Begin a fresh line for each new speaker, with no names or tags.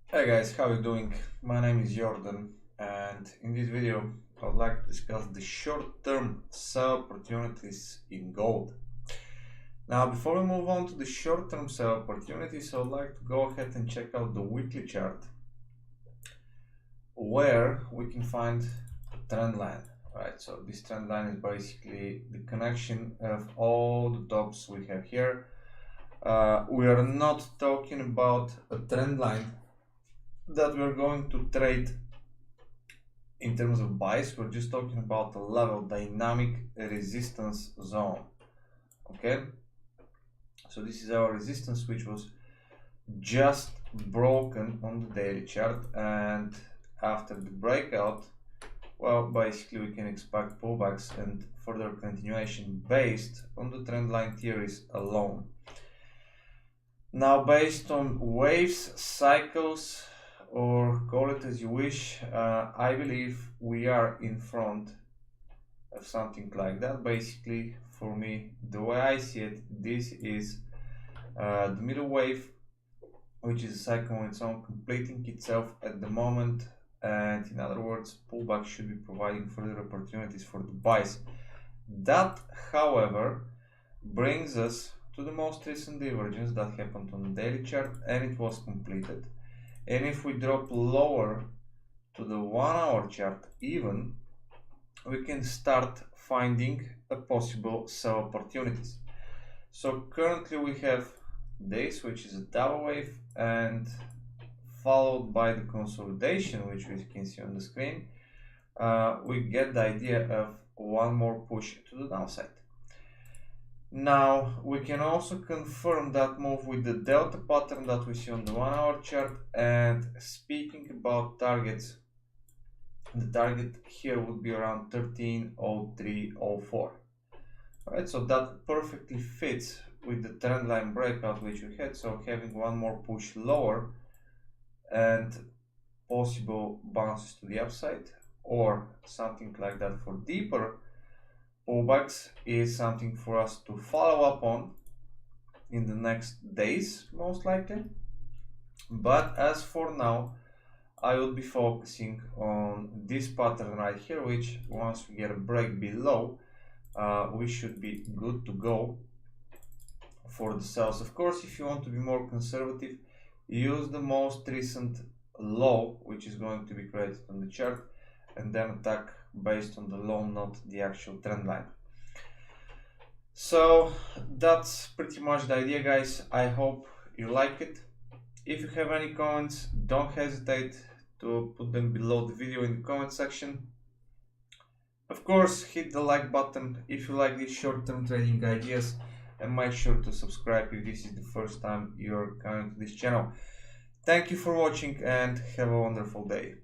Hey guys, how you doing? My name is Jordan, and in this video I would like to discuss the short-term sell opportunities in gold. Now before we move on to the short-term sell opportunities, I would like to go ahead and check out the weekly chart where we can find a trend line. Right, so this trend line is basically the connection of all the tops we have here. We are not talking about a trend line that we're going to trade in terms of buys. We're just talking about the level dynamic resistance zone. Okay, so this is our resistance, which was just broken on the daily chart, and after the breakout, well, basically we can expect pullbacks and further continuation based on the trend line theories alone. Now, based on waves, cycles, or call it as you wish, I believe we are in front of something like that. Basically, for me, the way I see it, this is the middle wave, which is a cycle on its own, completing itself at the moment, and in other words, pullback should be providing further opportunities for the buys. That, however, brings us to the most recent divergence that happened on the daily chart, and it was completed. And if we drop lower to the 1 hour chart even, we can start finding a possible sell opportunities. So currently we have this, which is a double wave, and followed by the consolidation, which we can see on the screen, we get the idea of one more push to the downside. Now we can also confirm that move with the delta pattern that we see on the 1 hour chart. And speaking about targets, the target here would be around 1303.04. Alright, so that perfectly fits with the trend line breakout which we had. So having one more push lower and possible bounces to the upside or something like that for deeper pullbacks is something for us to follow up on in the next days, most likely. But as for now, I will be focusing on this pattern right here, which once we get a break below, we should be good to go for the sells. Of course, if you want to be more conservative, use the most recent low, which is going to be created on the chart, and then attack based on the low, not the actual trend line. So that's pretty much the idea, guys. I hope you like it. If you have any comments, don't hesitate to put them below the video in the comment section. Of course, hit the like button if you like these short-term trading ideas, and make sure to subscribe if this is the first time you're coming to this channel. Thank you for watching and have a wonderful day.